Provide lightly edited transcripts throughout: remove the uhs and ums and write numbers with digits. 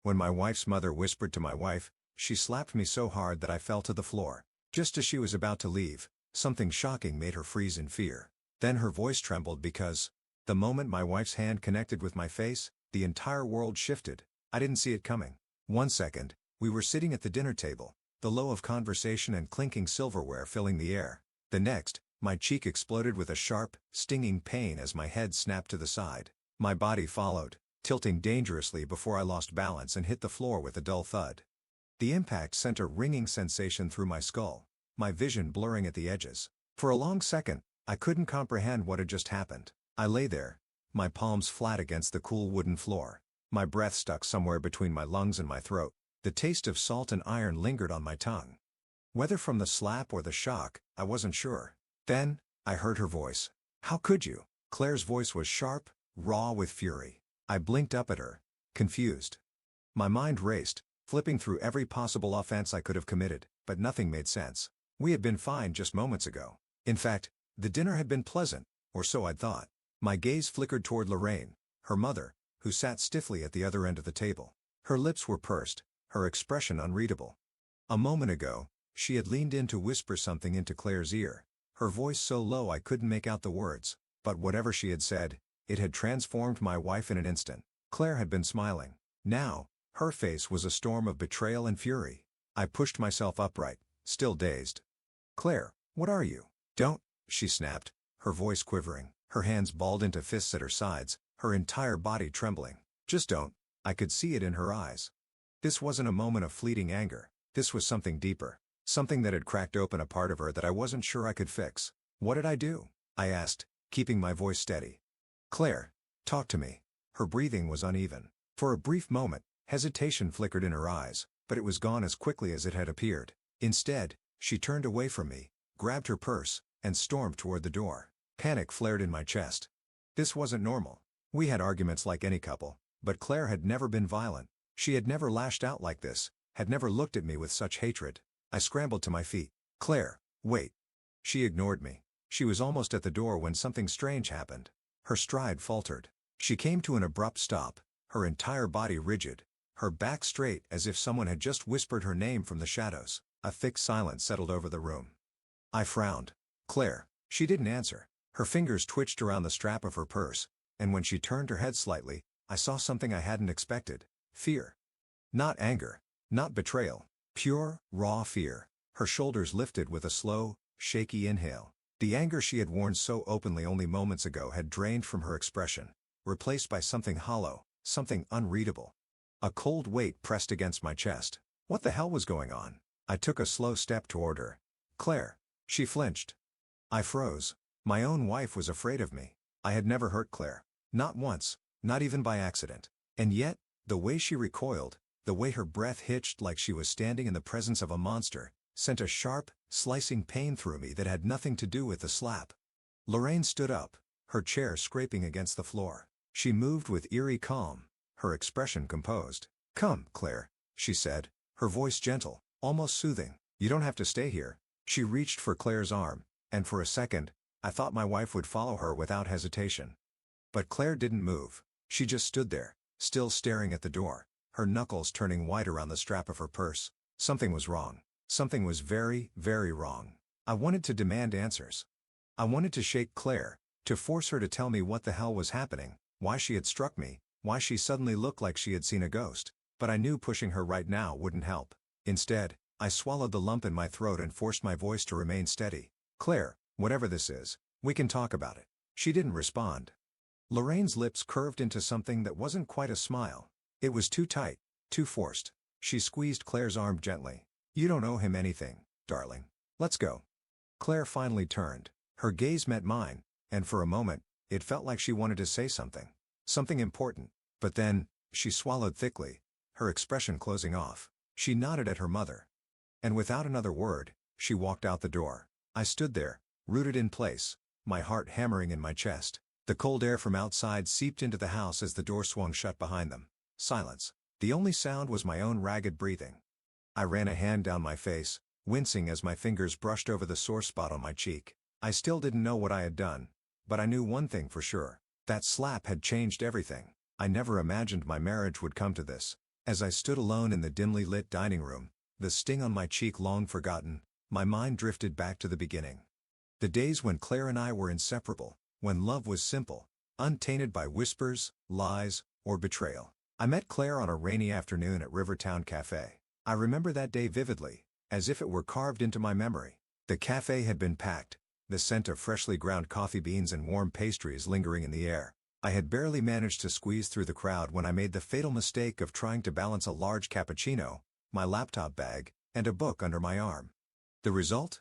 When my wife's mother whispered to my wife, she slapped me so hard that I fell to the floor. Just as she was about to leave, something shocking made her freeze in fear. Then her voice trembled because, the moment my wife's hand connected with my face, the entire world shifted. I didn't see it coming. 1 second, we were sitting at the dinner table, the flow of conversation and clinking silverware filling the air. The next, my cheek exploded with a sharp, stinging pain as my head snapped to the side. My body followed, tilting dangerously before I lost balance and hit the floor with a dull thud. The impact sent a ringing sensation through my skull, my vision blurring at the edges. For a long second, I couldn't comprehend what had just happened. I lay there, my palms flat against the cool wooden floor. My breath stuck somewhere between my lungs and my throat. The taste of salt and iron lingered on my tongue. Whether from the slap or the shock, I wasn't sure. Then, I heard her voice. "How could you?" Claire's voice was sharp, raw with fury. I blinked up at her, confused. My mind raced, flipping through every possible offense I could have committed, but nothing made sense. We had been fine just moments ago. In fact, the dinner had been pleasant, or so I'd thought. My gaze flickered toward Lorraine, her mother, who sat stiffly at the other end of the table. Her lips were pursed, her expression unreadable. A moment ago, she had leaned in to whisper something into Claire's ear, her voice so low I couldn't make out the words, but whatever she had said, it had transformed my wife in an instant. Claire had been smiling. Now, her face was a storm of betrayal and fury. I pushed myself upright, still dazed. "Claire, what are you?" "Don't," she snapped, her voice quivering, her hands balled into fists at her sides, her entire body trembling. "Just don't." I could see it in her eyes. This wasn't a moment of fleeting anger. This was something deeper. Something that had cracked open a part of her that I wasn't sure I could fix. "What did I do?" I asked, keeping my voice steady. "Claire, talk to me." Her breathing was uneven. For a brief moment, hesitation flickered in her eyes, but it was gone as quickly as it had appeared. Instead, she turned away from me, grabbed her purse, and stormed toward the door. Panic flared in my chest. This wasn't normal. We had arguments like any couple, but Claire had never been violent. She had never lashed out like this, had never looked at me with such hatred. I scrambled to my feet. "Claire, wait." She ignored me. She was almost at the door when something strange happened. Her stride faltered. She came to an abrupt stop, her entire body rigid, her back straight as if someone had just whispered her name from the shadows. A thick silence settled over the room. I frowned. "Claire." She didn't answer. Her fingers twitched around the strap of her purse, and when she turned her head slightly, I saw something I hadn't expected. Fear. Not anger. Not betrayal. Pure, raw fear. Her shoulders lifted with a slow, shaky inhale. The anger she had worn so openly only moments ago had drained from her expression, replaced by something hollow, something unreadable. A cold weight pressed against my chest. What the hell was going on? I took a slow step toward her. "Claire." She flinched. I froze. My own wife was afraid of me. I had never hurt Claire. Not once, not even by accident. And yet, the way she recoiled, the way her breath hitched like she was standing in the presence of a monster, sent a sharp, slicing pain through me that had nothing to do with the slap. Lorraine stood up, her chair scraping against the floor. She moved with eerie calm, her expression composed. "Come, Claire," she said, her voice gentle, almost soothing. "You don't have to stay here." She reached for Claire's arm, and for a second, I thought my wife would follow her without hesitation. But Claire didn't move. She just stood there, still staring at the door, her knuckles turning white around the strap of her purse. Something was wrong. Something was very, very wrong. I wanted to demand answers. I wanted to shake Claire, to force her to tell me what the hell was happening, why she had struck me, why she suddenly looked like she had seen a ghost. But I knew pushing her right now wouldn't help. Instead, I swallowed the lump in my throat and forced my voice to remain steady. "Claire, whatever this is, we can talk about it." She didn't respond. Lorraine's lips curved into something that wasn't quite a smile. It was too tight, too forced. She squeezed Claire's arm gently. "You don't owe him anything, darling. Let's go." Claire finally turned. Her gaze met mine, and for a moment, it felt like she wanted to say something. Something important. But then, she swallowed thickly, her expression closing off. She nodded at her mother. And without another word, she walked out the door. I stood there, rooted in place, my heart hammering in my chest. The cold air from outside seeped into the house as the door swung shut behind them. Silence. The only sound was my own ragged breathing. I ran a hand down my face, wincing as my fingers brushed over the sore spot on my cheek. I still didn't know what I had done, but I knew one thing for sure. That slap had changed everything. I never imagined my marriage would come to this. As I stood alone in the dimly lit dining room, the sting on my cheek long forgotten, my mind drifted back to the beginning. The days when Claire and I were inseparable, when love was simple, untainted by whispers, lies, or betrayal. I met Claire on a rainy afternoon at Rivertown Cafe. I remember that day vividly, as if it were carved into my memory. The cafe had been packed, the scent of freshly ground coffee beans and warm pastries lingering in the air. I had barely managed to squeeze through the crowd when I made the fatal mistake of trying to balance a large cappuccino, my laptop bag, and a book under my arm. The result?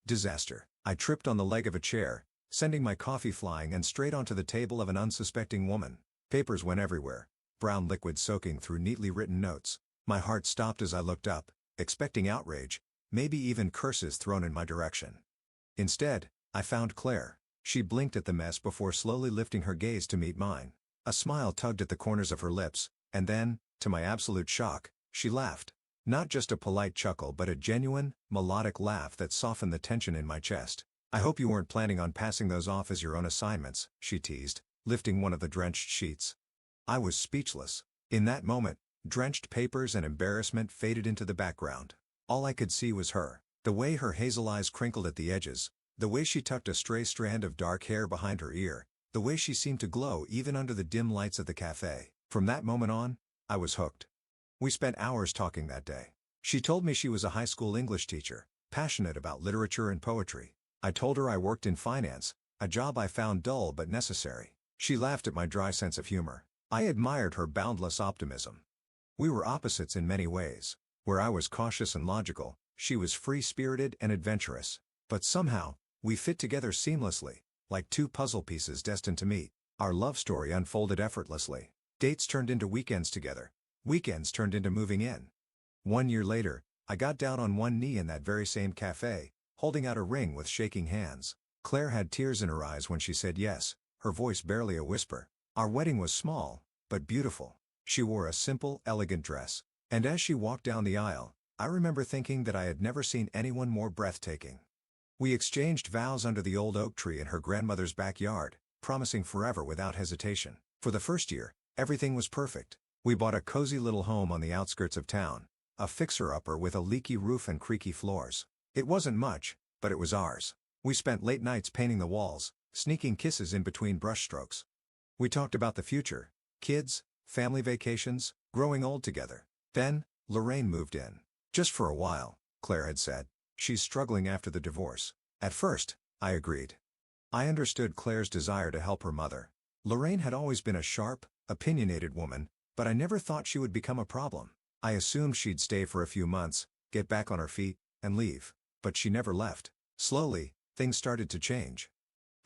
Disaster. I tripped on the leg of a chair, sending my coffee flying and straight onto the table of an unsuspecting woman. Papers went everywhere, brown liquid soaking through neatly written notes. My heart stopped as I looked up, expecting outrage, maybe even curses thrown in my direction. Instead, I found Claire. She blinked at the mess before slowly lifting her gaze to meet mine. A smile tugged at the corners of her lips, and then, to my absolute shock, she laughed. Not just a polite chuckle but a genuine, melodic laugh that softened the tension in my chest. "I hope you weren't planning on passing those off as your own assignments," she teased, lifting one of the drenched sheets. I was speechless. In that moment, drenched papers and embarrassment faded into the background. All I could see was her. The way her hazel eyes crinkled at the edges, the way she tucked a stray strand of dark hair behind her ear, the way she seemed to glow even under the dim lights of the cafe. From that moment on, I was hooked. We spent hours talking that day. She told me she was a high school English teacher, passionate about literature and poetry. I told her I worked in finance, a job I found dull but necessary. She laughed at my dry sense of humor. I admired her boundless optimism. We were opposites in many ways. Where I was cautious and logical, she was free-spirited and adventurous. But somehow, we fit together seamlessly, like two puzzle pieces destined to meet. Our love story unfolded effortlessly. Dates turned into weekends together. Weekends turned into moving in. 1 year later, I got down on one knee in that very same cafe, holding out a ring with shaking hands. Claire had tears in her eyes when she said yes, her voice barely a whisper. Our wedding was small, but beautiful. She wore a simple, elegant dress. And as she walked down the aisle, I remember thinking that I had never seen anyone more breathtaking. We exchanged vows under the old oak tree in her grandmother's backyard, promising forever without hesitation. For the first year, everything was perfect. We bought a cozy little home on the outskirts of town, a fixer-upper with a leaky roof and creaky floors. It wasn't much, but it was ours. We spent late nights painting the walls, sneaking kisses in between brushstrokes. We talked about the future, kids, family vacations, growing old together. Then, Lorraine moved in. Just for a while, Claire had said. She's struggling after the divorce. At first, I agreed. I understood Claire's desire to help her mother. Lorraine had always been a sharp, opinionated woman, but I never thought she would become a problem. I assumed she'd stay for a few months, get back on her feet, and leave. But she never left. Slowly, things started to change.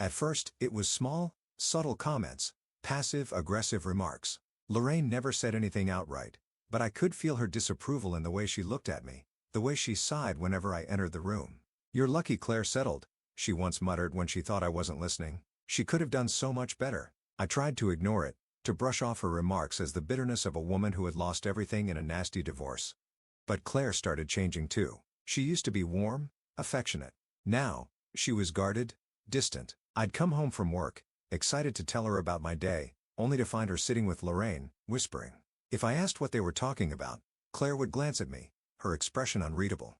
At first, it was small, subtle comments, passive-aggressive remarks. Lorraine never said anything outright, but I could feel her disapproval in the way she looked at me, the way she sighed whenever I entered the room. "You're lucky Claire settled," she once muttered when she thought I wasn't listening. She could have done so much better. I tried to ignore it, to brush off her remarks as the bitterness of a woman who had lost everything in a nasty divorce. But Claire started changing too. She used to be warm, affectionate. Now, she was guarded, distant. I'd come home from work, excited to tell her about my day, only to find her sitting with Lorraine, whispering. If I asked what they were talking about, Claire would glance at me, her expression unreadable.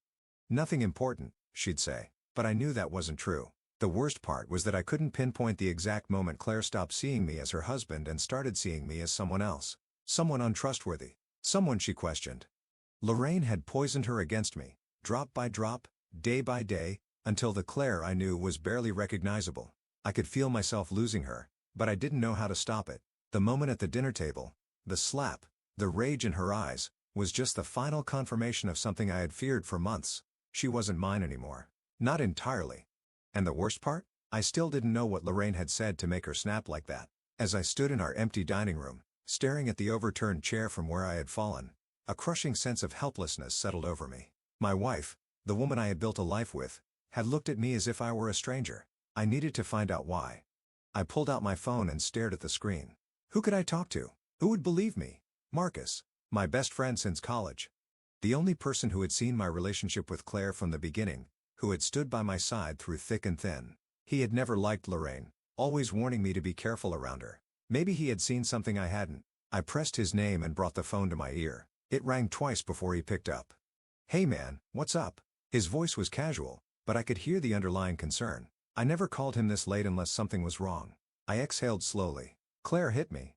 "Nothing important," she'd say, but I knew that wasn't true. The worst part was that I couldn't pinpoint the exact moment Claire stopped seeing me as her husband and started seeing me as someone else. Someone untrustworthy. Someone she questioned. Lorraine had poisoned her against me, drop by drop, day by day, until the Claire I knew was barely recognizable. I could feel myself losing her, but I didn't know how to stop it. The moment at the dinner table, the slap, the rage in her eyes, was just the final confirmation of something I had feared for months. She wasn't mine anymore. Not entirely. And the worst part? I still didn't know what Lorraine had said to make her snap like that. As I stood in our empty dining room, staring at the overturned chair from where I had fallen, a crushing sense of helplessness settled over me. My wife, the woman I had built a life with, had looked at me as if I were a stranger. I needed to find out why. I pulled out my phone and stared at the screen. Who could I talk to? Who would believe me? Marcus, my best friend since college. The only person who had seen my relationship with Claire from the beginning, who had stood by my side through thick and thin. He had never liked Lorraine, always warning me to be careful around her. Maybe he had seen something I hadn't. I pressed his name and brought the phone to my ear. It rang twice before he picked up. "Hey man, what's up?" His voice was casual, but I could hear the underlying concern. I never called him this late unless something was wrong. I exhaled slowly. "Claire hit me."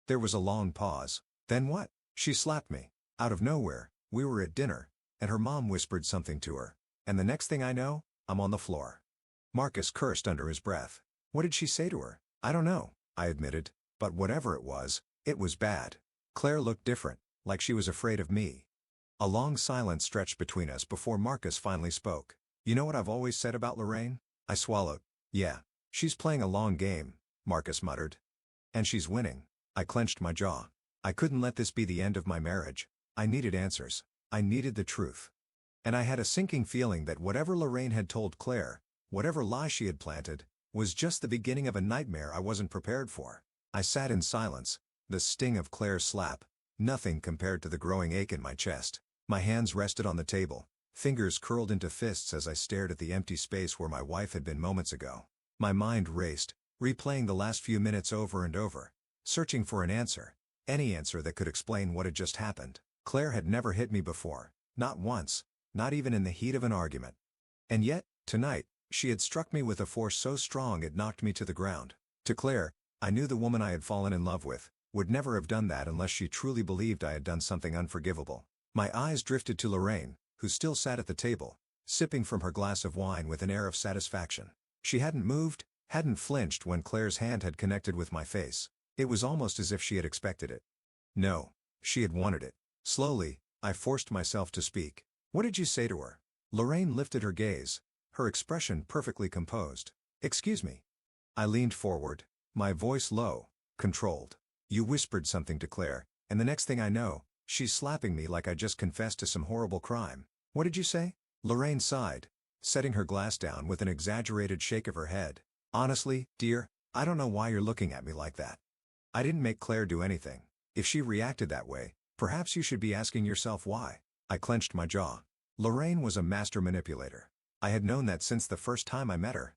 There was a long pause. "Then what?" "She slapped me. Out of nowhere. We were at dinner, and her mom whispered something to her. And the next thing I know, I'm on the floor." Marcus cursed under his breath. "What did she say to her?" "I don't know," I admitted, "but whatever it was bad." Claire looked different, like she was afraid of me. A long silence stretched between us before Marcus finally spoke. "You know what I've always said about Lorraine?" I swallowed. "Yeah. She's playing a long game," Marcus muttered. "And she's winning." I clenched my jaw. I couldn't let this be the end of my marriage. I needed answers. I needed the truth. And I had a sinking feeling that whatever Lorraine had told Claire, whatever lie she had planted, was just the beginning of a nightmare I wasn't prepared for. I sat in silence, the sting of Claire's slap, nothing compared to the growing ache in my chest. My hands rested on the table, fingers curled into fists as I stared at the empty space where my wife had been moments ago. My mind raced, replaying the last few minutes over and over, searching for an answer, any answer that could explain what had just happened. Claire had never hit me before, not once, not even in the heat of an argument. And yet, tonight, she had struck me with a force so strong it knocked me to the ground. To Claire, I knew the woman I had fallen in love with, would never have done that unless she truly believed I had done something unforgivable. My eyes drifted to Lorraine, who still sat at the table, sipping from her glass of wine with an air of satisfaction. She hadn't moved, hadn't flinched when Claire's hand had connected with my face. It was almost as if she had expected it. No, she had wanted it. Slowly, I forced myself to speak. "What did you say to her?" Lorraine lifted her gaze, her expression perfectly composed. "Excuse me." I leaned forward, my voice low, controlled. "You whispered something to Claire, and the next thing I know, she's slapping me like I just confessed to some horrible crime." "What did you say?" Lorraine sighed, setting her glass down with an exaggerated shake of her head. "Honestly, dear, I don't know why you're looking at me like that. I didn't make Claire do anything. If she reacted that way, perhaps you should be asking yourself why." I clenched my jaw. Lorraine was a master manipulator. I had known that since the first time I met her.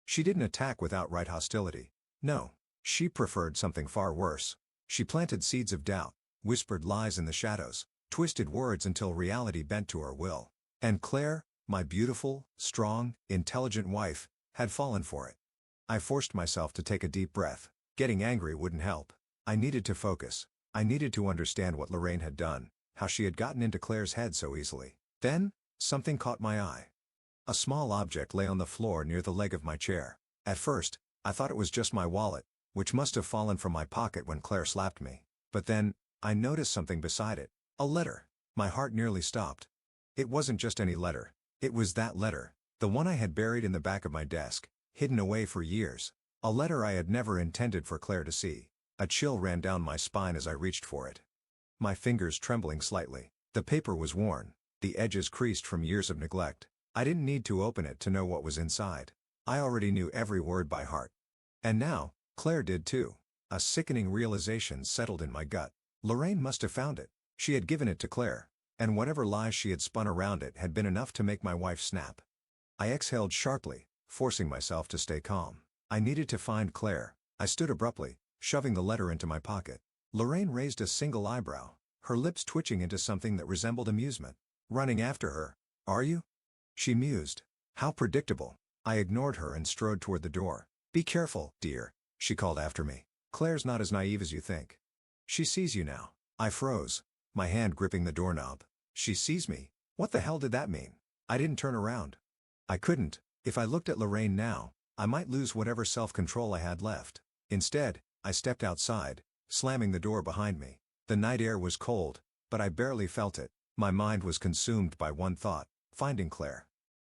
She didn't attack with outright hostility. No, she preferred something far worse. She planted seeds of doubt, whispered lies in the shadows, twisted words until reality bent to her will. And Claire, my beautiful, strong, intelligent wife, had fallen for it. I forced myself to take a deep breath. Getting angry wouldn't help. I needed to focus. I needed to understand what Lorraine had done, how she had gotten into Claire's head so easily. Then, something caught my eye. A small object lay on the floor near the leg of my chair. At first, I thought it was just my wallet, which must have fallen from my pocket when Claire slapped me. But then, I noticed something beside it. A letter. My heart nearly stopped. It wasn't just any letter. It was that letter, the one I had buried in the back of my desk, hidden away for years. A letter I had never intended for Claire to see. A chill ran down my spine as I reached for it. My fingers trembling slightly. The paper was worn, the edges creased from years of neglect. I didn't need to open it to know what was inside. I already knew every word by heart. And now, Claire did too. A sickening realization settled in my gut. Lorraine must have found it. She had given it to Claire. And whatever lies she had spun around it had been enough to make my wife snap. I exhaled sharply, forcing myself to stay calm. I needed to find Claire. I stood abruptly, shoving the letter into my pocket. Lorraine raised a single eyebrow, her lips twitching into something that resembled amusement. "Running after her, are you?" she mused. How predictable. I ignored her and strode toward the door. "Be careful, dear," she called after me. "Claire's not as naive as you think. She sees you now." I froze, my hand gripping the doorknob. She sees me? What the hell did that mean? I didn't turn around. I couldn't. If I looked at Lorraine now, I might lose whatever self-control I had left. Instead, I stepped outside, slamming the door behind me. The night air was cold, but I barely felt it. My mind was consumed by one thought: finding Claire.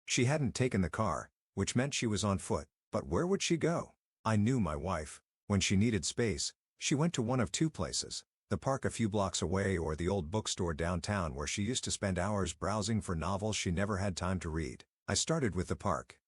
She hadn't taken the car, which meant she was on foot, but where would she go? I knew my wife. When she needed space, she went to one of two places: the park a few blocks away or the old bookstore downtown where she used to spend hours browsing for novels she never had time to read. I started with the park.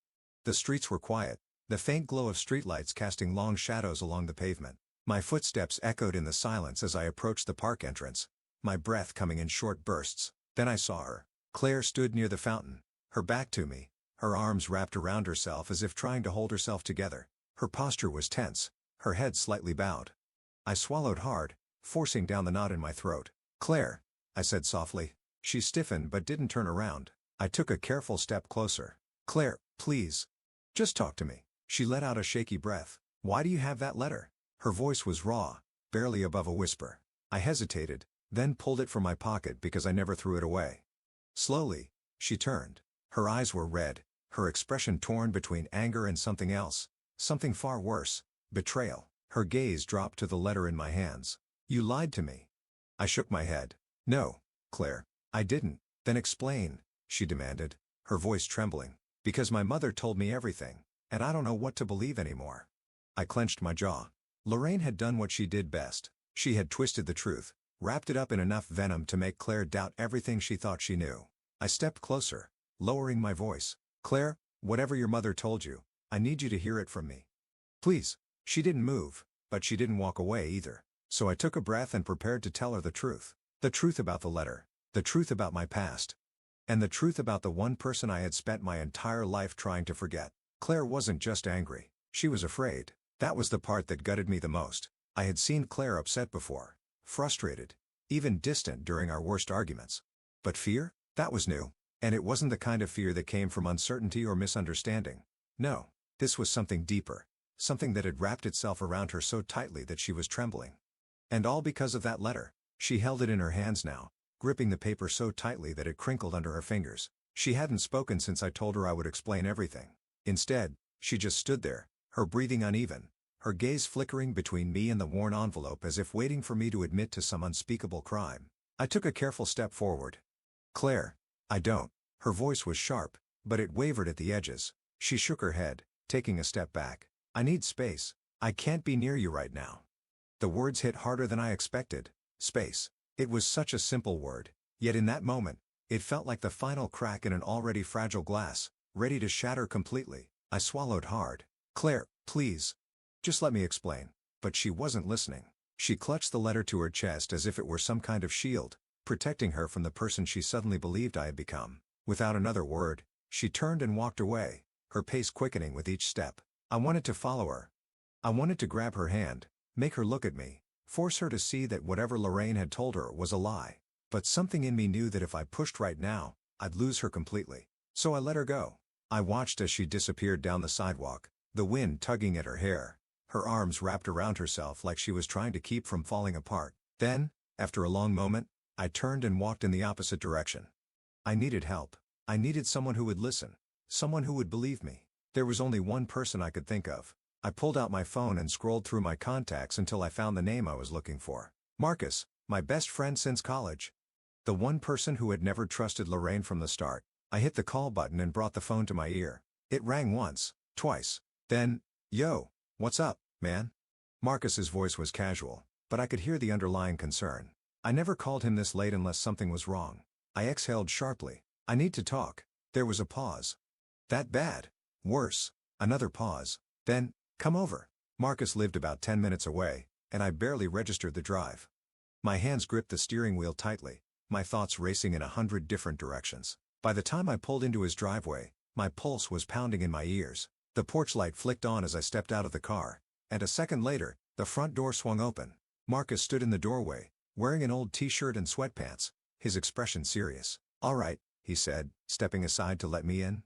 The streets were quiet, the faint glow of streetlights casting long shadows along the pavement. My footsteps echoed in the silence as I approached the park entrance, my breath coming in short bursts. Then I saw her. Claire stood near the fountain, her back to me, her arms wrapped around herself as if trying to hold herself together. Her posture was tense, her head slightly bowed. I swallowed hard, forcing down the knot in my throat. "Claire." I said softly. She stiffened but didn't turn around. I took a careful step closer. Claire, please. Just talk to me. She let out a shaky breath. Why do you have that letter? Her voice was raw, barely above a whisper. I hesitated, then pulled it from my pocket because I never threw it away. Slowly, she turned. Her eyes were red, her expression torn between anger and something else. Something far worse. Betrayal. Her gaze dropped to the letter in my hands. You lied to me. I shook my head. No, Claire, I didn't. Then explain, she demanded, her voice trembling. Because my mother told me everything, and I don't know what to believe anymore. I clenched my jaw. Lorraine had done what she did best. She had twisted the truth, wrapped it up in enough venom to make Claire doubt everything she thought she knew. I stepped closer, lowering my voice. Claire, whatever your mother told you, I need you to hear it from me. Please. She didn't move, but she didn't walk away either. So I took a breath and prepared to tell her the truth. The truth about the letter. The truth about my past. And the truth about the one person I had spent my entire life trying to forget. Claire wasn't just angry. She was afraid. That was the part that gutted me the most. I had seen Claire upset before. Frustrated. Even distant during our worst arguments. But fear? That was new. And it wasn't the kind of fear that came from uncertainty or misunderstanding. No. This was something deeper. Something that had wrapped itself around her so tightly that she was trembling. And all because of that letter. She held it in her hands now, gripping the paper so tightly that it crinkled under her fingers. She hadn't spoken since I told her I would explain everything. Instead, she just stood there, her breathing uneven, her gaze flickering between me and the worn envelope as if waiting for me to admit to some unspeakable crime. I took a careful step forward. Claire, I don't. Her voice was sharp, but it wavered at the edges. She shook her head, taking a step back. I need space. I can't be near you right now. The words hit harder than I expected. Space. It was such a simple word, yet in that moment, it felt like the final crack in an already fragile glass, ready to shatter completely. I swallowed hard. Claire, please. Just let me explain. But she wasn't listening. She clutched the letter to her chest as if it were some kind of shield, protecting her from the person she suddenly believed I had become. Without another word, she turned and walked away, her pace quickening with each step. I wanted to follow her. I wanted to grab her hand, make her look at me, force her to see that whatever Lorraine had told her was a lie. But something in me knew that if I pushed right now, I'd lose her completely. So I let her go. I watched as she disappeared down the sidewalk, the wind tugging at her hair, her arms wrapped around herself like she was trying to keep from falling apart. Then, after a long moment, I turned and walked in the opposite direction. I needed help. I needed someone who would listen. Someone who would believe me. There was only one person I could think of. I pulled out my phone and scrolled through my contacts until I found the name I was looking for. Marcus, my best friend since college. The one person who had never trusted Lorraine from the start. I hit the call button and brought the phone to my ear. It rang once, twice. Then, yo, what's up, man? Marcus's voice was casual, but I could hear the underlying concern. I never called him this late unless something was wrong. I exhaled sharply. I need to talk. There was a pause. That bad? Worse. Another pause. Then, come over. Marcus lived about 10 minutes away, and I barely registered the drive. My hands gripped the steering wheel tightly, my thoughts racing in 100 different directions. By the time I pulled into his driveway, my pulse was pounding in my ears. The porch light flicked on as I stepped out of the car, and a second later, the front door swung open. Marcus stood in the doorway, wearing an old t-shirt and sweatpants, his expression serious. All right, he said, stepping aside to let me in.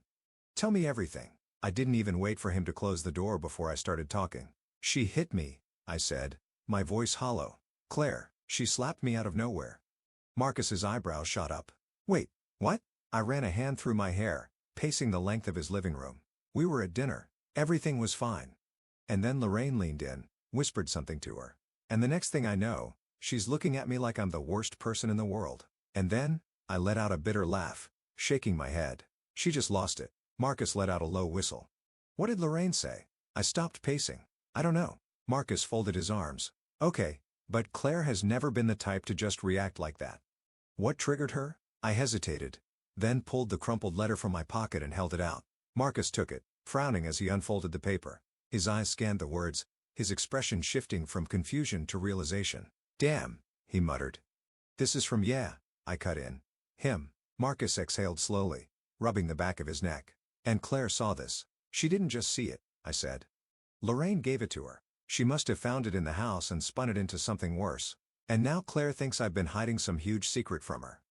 Tell me everything. I didn't even wait for him to close the door before I started talking. She hit me, I said, my voice hollow. Claire, she slapped me out of nowhere. Marcus's eyebrows shot up. Wait, what? I ran a hand through my hair, pacing the length of his living room. We were at dinner. Everything was fine. And then Lorraine leaned in, whispered something to her. And the next thing I know, she's looking at me like I'm the worst person in the world. And then, I let out a bitter laugh, shaking my head. She just lost it. Marcus let out a low whistle. What did Lorraine say? I stopped pacing. I don't know. Marcus folded his arms. Okay, but Claire has never been the type to just react like that. What triggered her? I hesitated, then pulled the crumpled letter from my pocket and held it out. Marcus took it, frowning as he unfolded the paper. His eyes scanned the words, his expression shifting from confusion to realization. Damn, he muttered. This is from I cut in. Him. Marcus exhaled slowly, rubbing the back of his neck. And Claire saw this. She didn't just see it, I said. Lorraine gave it to her. She must have found it in the house and spun it into something worse. And now Claire thinks I've been hiding some huge secret from her.